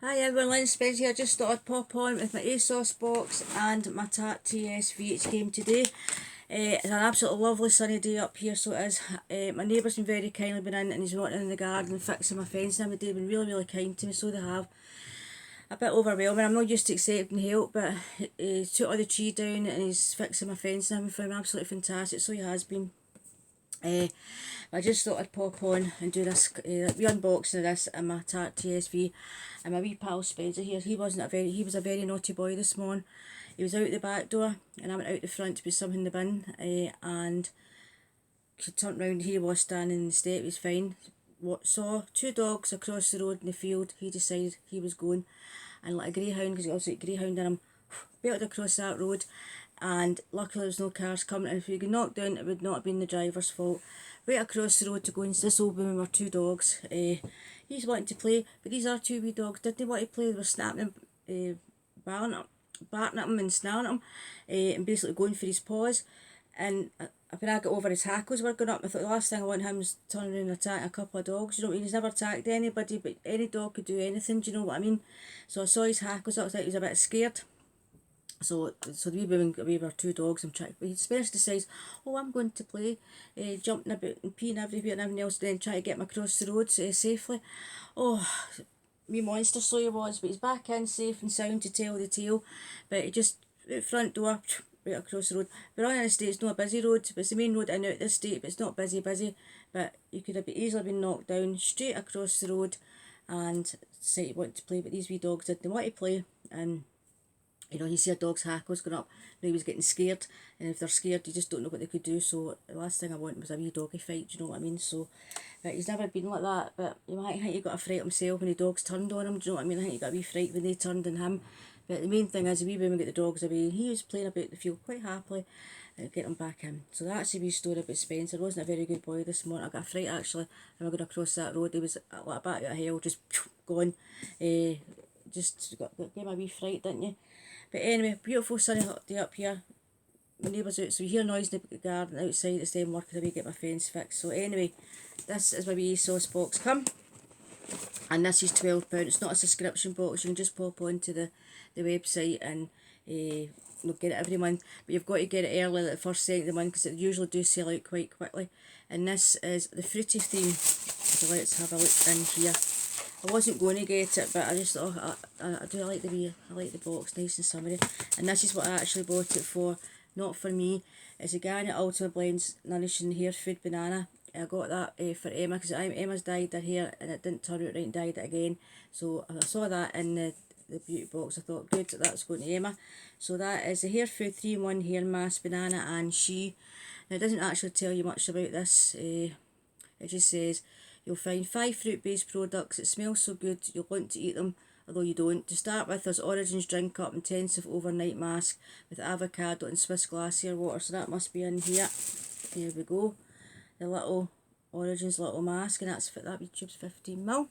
Hi everyone, Lynn Spencer here. Just thought I'd pop on with my Asos box and my Tarte TSV which came today. It's an absolutely lovely sunny day up here, so it is. My neighbour's been very kindly been in and he's working in the garden and fixing my fence and they've been really kind to me, so they have. A bit overwhelming, I'm not used to accepting help, but he took all the tree down and he's fixing my fence and everything. Absolutely fantastic, so he has been. I just thought I'd pop on and do this wee unboxing of this and my Tarte TSV. And my wee pal Spencer here, he was a very naughty boy this morning. He was out the back door and I went out the front to put something in the bin, and he turned round, he was standing in the step, he was fine. Saw two dogs across the road in the field. He decided he was going, and like a greyhound, because he also got greyhound in him, belted across that road, and luckily there was no cars coming, and if he got knocked down it would not have been the driver's fault. Right across the road to go into this old woman with two dogs. He's wanting to play, but these are two wee dogs didn't want to play. They were snapping him, barking at him and snarling at him, and basically going for his paws. And when I got over, his hackles were going up. I thought the last thing I want him is turning around and attacking a couple of dogs. You know what I mean? He's never attacked anybody, but any dog could do anything, do you know what I mean? So I saw his hackles, I was like, he was a bit scared. So the wee woman got away with her two dogs and tried, but he especially decides, oh, I'm going to play, jumping about and peeing everywhere and everything else, then try to get him across the road safely. Oh, wee monster so he was, but he's back in safe and sound to tell the tale. But he just, out front door, right across the road. We're on an estate, it's not a busy road, but it's the main road in and out this estate, but it's not busy, but you could have easily been knocked down straight across the road and said he wanted to play, but these wee dogs didn't want to play, and you know, you see a dog's hackles going up, and he was getting scared, and if they're scared, you just don't know what they could do. So the last thing I want was a wee doggy fight, do you know what I mean? So, but he's never been like that, but you might think he got a fright himself when the dogs turned on him, do you know what I mean? I think he got a wee fright when they turned on him. But the main thing is, the wee woman got the dogs away, and he was playing about the field quite happily, and get him back in. So that's the wee story about Spencer. He wasn't a very good boy this morning. I got a fright actually, when I got across that road. He was like a bat out of hell, just gone. Just gave him a wee fright, didn't you? But anyway, beautiful sunny hot day up here. My neighbour's out, so you hear noise in the garden outside. It's them working away, get my fence fixed. So anyway, this is my wee Asos box come. And this is £12. It's not a subscription box. You can just pop onto the website and you'll get it every month. But you've got to get it early, like the first second of the month, because it usually do sell out quite quickly. And this is the fruity theme. So let's have a look in here. I wasn't going to get it, but I just thought, I do like the box, nice and summery. And this is what I actually bought it for, not for me. It's a Garnet Ultimate Blends Nourishing Hair Food Banana. I got that for Emma, because Emma's dyed her hair and it didn't turn out right and dyed it again. So I saw that in the beauty box. I thought, good, that's going to Emma. So that is the Hair Food 3-in-1 Hair Mask, Banana and Shea. Now it doesn't actually tell you much about this. It just says, you'll find 5 fruit-based products that smell so good you'll want to eat them, although you don't. To start with, there's Origins Drink Up Intensive Overnight Mask with avocado and Swiss glacier water, so that must be in here. Here we go. The little Origins little mask, and that wee tube's 15ml.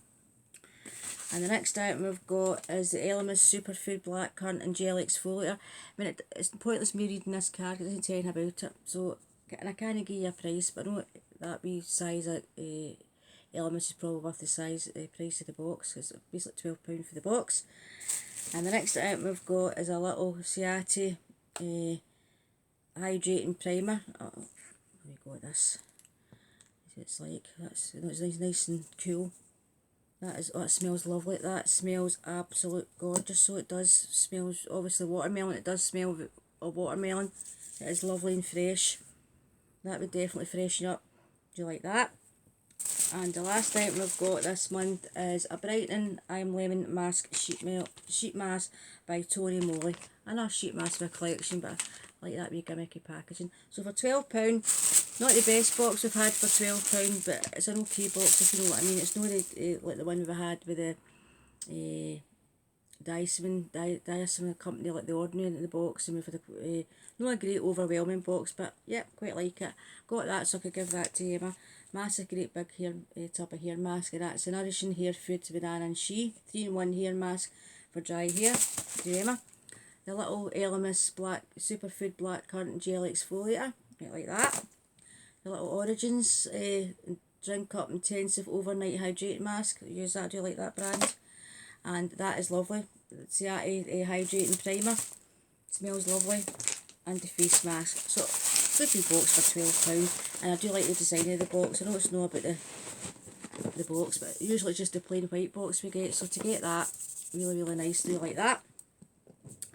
And the next item we've got is the Elemis Superfood Black Currant and Gel Exfoliator. I mean, it's pointless me reading this card because it doesn't tell you about it. So, and I can't give you a price, but I know that wee size of Elemis is probably worth the price of the box. It's basically £12 for the box. And the next item we've got is a little Ciati hydrating primer. Oh, we got this. It's like that's nice and cool. That smells lovely. That smells absolute gorgeous. So it does. Smells obviously watermelon. It does smell of watermelon. It is lovely and fresh. That would definitely freshen up. Do you like that? And the last item we've got this month is a Brightening I'm Lemon Mask Sheet Mask by Tony Moly. Another sheet mask for a collection, but I like that wee gimmicky packaging. So for £12, not the best box we've had for £12, but it's an okay box if you know what I mean. It's not like the one we've had with the Dyson company, like the Ordinary in the box, and we've had not a great overwhelming box, but yeah, quite like it. Got that, so I could give that to Emma. Massive great big hair tub of hair mask, and that's a Nourishing Hair Food Banana and Shea 3-in-1 hair mask for dry hair to Emma. The little Elemis Black Superfood Black Currant Gel Exfoliator, right like that. The little Origins Drink Up Intensive Overnight Hydrate Mask, use that, do you like that brand? and that is lovely. It's the hydrating primer, smells lovely, and the face mask. So good big box for £12, and I do like the design of the box. I know it's not about the box, but usually it's just a plain white box we get, so to get that, really nice, do like that.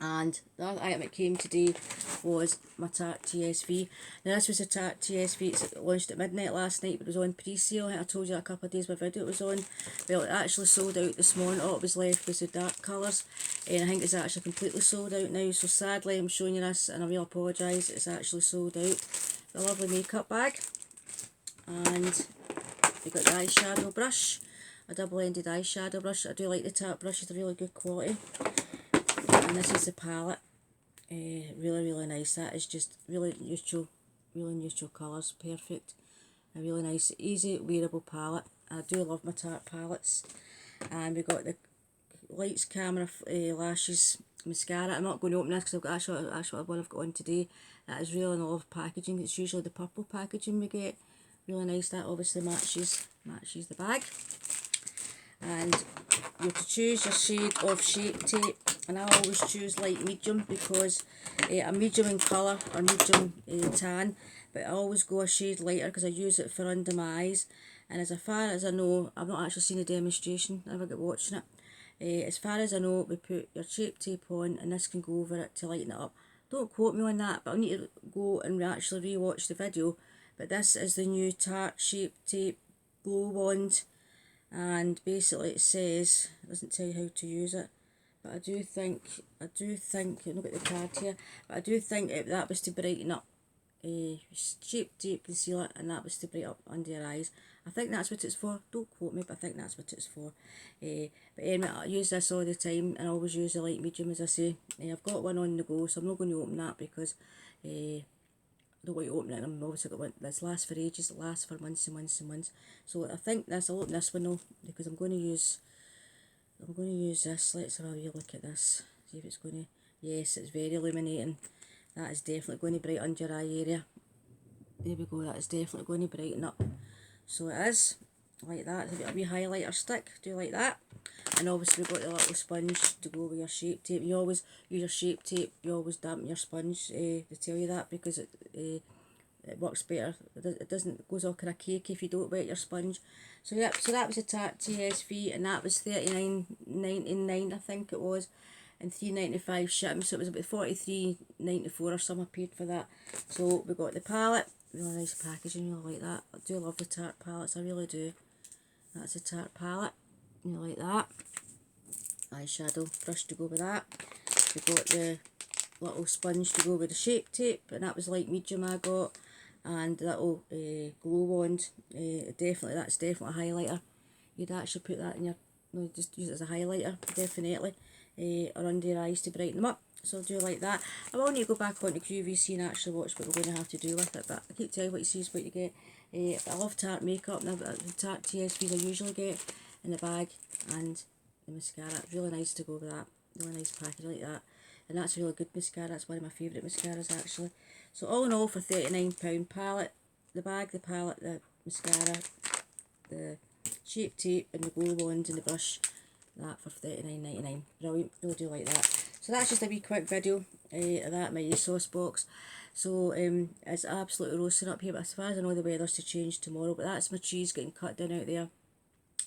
And the other item that came today was my Tarte TSV. Now this was a Tarte TSV, it's launched at midnight last night, but it was on pre-sale. I think I told you that a couple of days my video it was on. Well, it actually sold out this morning. All it was left was the dark colours, and I think it's actually completely sold out now, so sadly I'm showing you this, and I really apologise, it's actually sold out. A lovely makeup bag, and we've got the eyeshadow brush, a double-ended eyeshadow brush. I do like the Tarte brushes, they're really good quality. And this is the palette, really nice. That is just really neutral colours, perfect. A really nice, easy, wearable palette. I do love my Tarte palettes. And we've got the Lights Camera Lashes mascara. I'm not going to open this because I've got actually one I've got on today. That is really love packaging. It's usually the purple packaging we get. Really nice. That obviously matches the bag. And you have to choose your shade of Shape Tape, and I always choose light medium because I'm medium in colour or medium tan, but I always go a shade lighter because I use it for under my eyes. And as far as I know, I've not actually seen a demonstration, I never get watching it. As far as I know, we put your Shape Tape on and this can go over it to lighten it up. Don't quote me on that, but I need to go and actually re-watch the video. But this is the new Tarte Shape Tape Glow Wand. And basically it says, it doesn't tell you how to use it, but I do think, I've not got the card here, but I do think that was to brighten up Shape Tape concealer, and that was to brighten up under your eyes. I think that's what it's for, don't quote me, but I think that's what it's for. But anyway, I use this all the time, and I always use the light medium, as I say. I've got one on the go, so I'm not going to open that because I don't want to open it. I'm obviously got one this lasts for ages, it lasts for months and months. So I think I'll open this one though, because I'm going to use this. Let's have a wee look at this. See if it's going to, yes, it's very illuminating. That is definitely going to brighten under your eye area. There we go, that is definitely going to brighten up. So it is, like that. It's a wee highlighter stick, do like that. And obviously we've got the little sponge to go with your Shape Tape. You always use your Shape Tape, you always dampen your sponge, they tell you that, because it works better. It doesn't, goes all kind of cakey if you don't wet your sponge. So yeah, so that was a Tarte TSV, and that was $39.99 I think it was, and $3.95 shipping, so it was about $43.94 or something I paid for that. So we got the palette, really nice packaging, really like that. I do love the Tarte palettes, I really do. That's a Tarte palette, you like that. Eyeshadow brush to go with that. We got the little sponge to go with the Shape Tape, and that was light medium I got. And that little glow wand, that's definitely a highlighter. You'd actually put that in your, no, just use it as a highlighter, definitely, or under your eyes to brighten them up. So do like that. I will need to go back onto QVC and actually watch what we're going to have to do with it, but I keep telling you what you see is what you get. I love Tarte makeup, and the Tarte TSVs I usually get in the bag, and the mascara. It's really nice to go with that. Really nice package like that. And that's a really good mascara. That's one of my favourite mascaras actually. So all in all, for £39 palette, the bag, the palette, the mascara, the Shape Tape and the glow wand and the brush, that for £39.99. Brilliant, really do like that. So that's just a wee quick video of that, my Asos box. So it's absolutely roasting up here, but as far as I know the weather's to change tomorrow. But that's my trees getting cut down out there,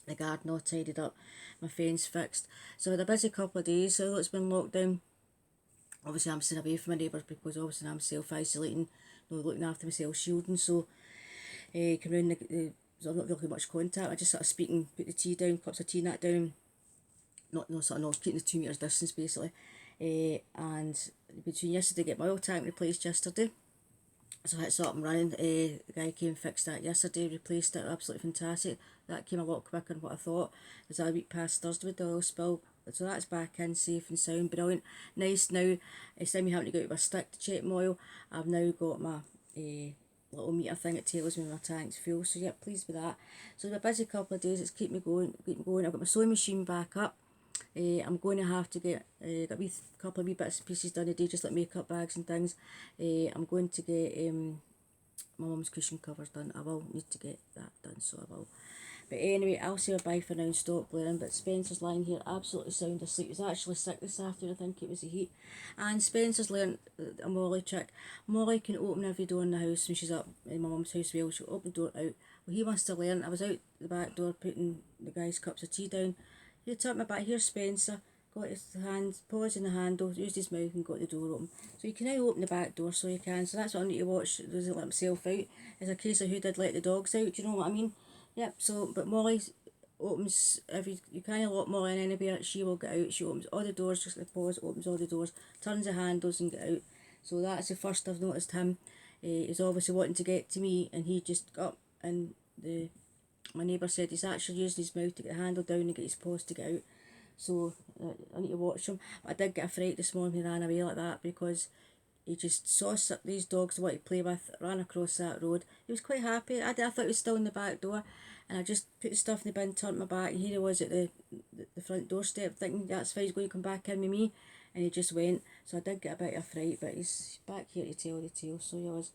the garden all tidied up, my fence fixed. So I had a busy couple of days, although it's been locked down. Obviously I'm staying away from my neighbours because obviously I'm self-isolating, looking after myself, shielding, so come round so I'm not really much contact. I just sort of speaking, put the tea down, cups of tea and that down, not keeping the 2 metres distance basically. And between yesterday, get my oil tank replaced yesterday, so it's up and running. The guy came and fixed that yesterday, replaced it, absolutely fantastic. That came a lot quicker than what I thought. It was a week past Thursday with the oil spill, so that's back in safe and sound, brilliant. Nice now, instead of me having to go out with a stick to check my oil, I've now got my little meter thing that tells me my tank's full, so yeah, pleased with that. So it's a busy couple of days, it's keep me going. I've got my sewing machine back up. I'm going to have to get a couple of wee bits and pieces done today, just like makeup bags and things. I'm going to get my mum's cushion covers done. I will need to get that done, so I will. But anyway, I'll say bye for now and stop blaring. But Spencer's lying here absolutely sound asleep. He was actually sick this afternoon, I think it was the heat. And Spencer's learnt a Molly trick. Molly can open every door in the house when she's up in my mum's house. Well, she'll open the door out. Well, he must have learnt. I was out the back door putting the guy's cups of tea down. He turned my back. Here's Spencer. Got his hands, paws in the handle, used his mouth and got the door open. So you can now open the back door so you can. So that's what I need to watch. Doesn't let himself out. It's a case of who did let the dogs out. Do you know what I mean? Yep, so, but Molly opens you can't lock Molly in anywhere, she will get out. She opens all the doors, just like pause, opens all the doors, turns the handles and get out. So that's the first I've noticed him. He's obviously wanting to get to me, and he just got up, and my neighbour said he's actually using his mouth to get the handle down and get his paws to get out. So I need to watch him. But I did get a fright this morning, he ran away like that, because he just saw these dogs to want to play with, ran across that road. He was quite happy. I thought he was still in the back door, and I just put the stuff in the bin, turned my back, and here he was at the front doorstep thinking that's fine, he's going to come back in with me, and he just went. So I did get a bit of a fright, but he's back here to tell the tale, so he was.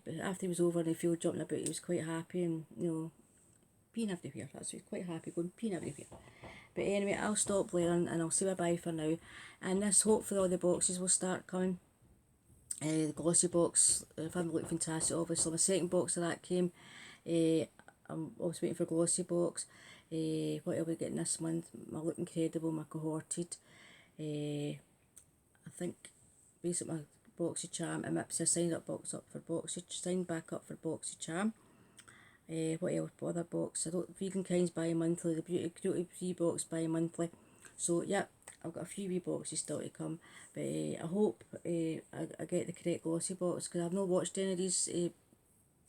But after he was over in the field jumping about, he was quite happy, and peeing everywhere. That's what he was quite happy, going peeing everywhere. But anyway, I'll stop blaring and I'll say bye for now. And this, hopefully all the boxes will start coming. The glossy box, if I'm looking fantastic, obviously my second box of that came. I'm always waiting for glossy box. What are we getting this month? My Look Incredible, my cohorted. I think basically my Boxy Charm and Mips. I signed up back up for Boxy Charm. What else? What other box? I don't, Vegan Kind's bi-monthly, the Beauty Cruelty Free box bi-monthly. So yeah, I've got a few wee boxes still to come, but I hope I get the correct glossy box, because I've not watched any of these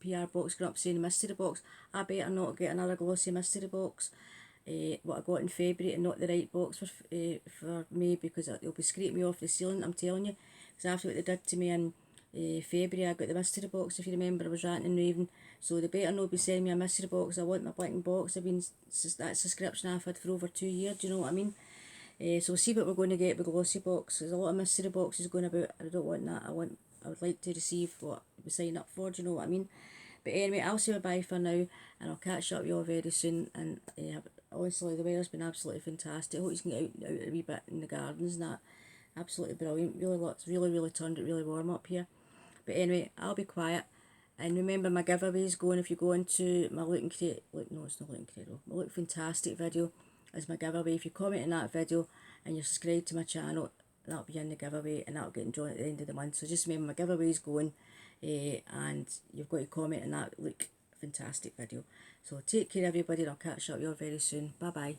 PR box going up saying the mystery box. I better not get another glossy mystery box. What I got in February, and not the right box for May, because it'll be scraping me off the ceiling, I'm telling you. Because after what they did to me in February, I got the mystery box, if you remember, I was ranting and raving. So they better not be sending me a mystery box. I want my blank box. I've been, that subscription I've had for over 2 years, do you know what I mean? So we'll see what we're going to get with glossy box. There's a lot of mystery boxes going about. I don't want that. I would like to receive what we sign up for, do you know what I mean? But anyway, I'll say bye for now, and I'll catch up with you all very soon. And honestly, the weather's been absolutely fantastic. I hope you can get out a wee bit in the gardens and that. Absolutely brilliant. It's really turned it really warm up here. But anyway, I'll be quiet. And remember, my giveaway is going. If you go into my Look Incredible, my Look Fantastic video is my giveaway. If you comment in that video and you're subscribed to my channel, that'll be in the giveaway, and that'll get enjoyed at the end of the month. So just remember, my giveaway is going, and you've got to comment in that Look Fantastic video. So take care everybody, and I'll catch up with you all very soon. Bye bye.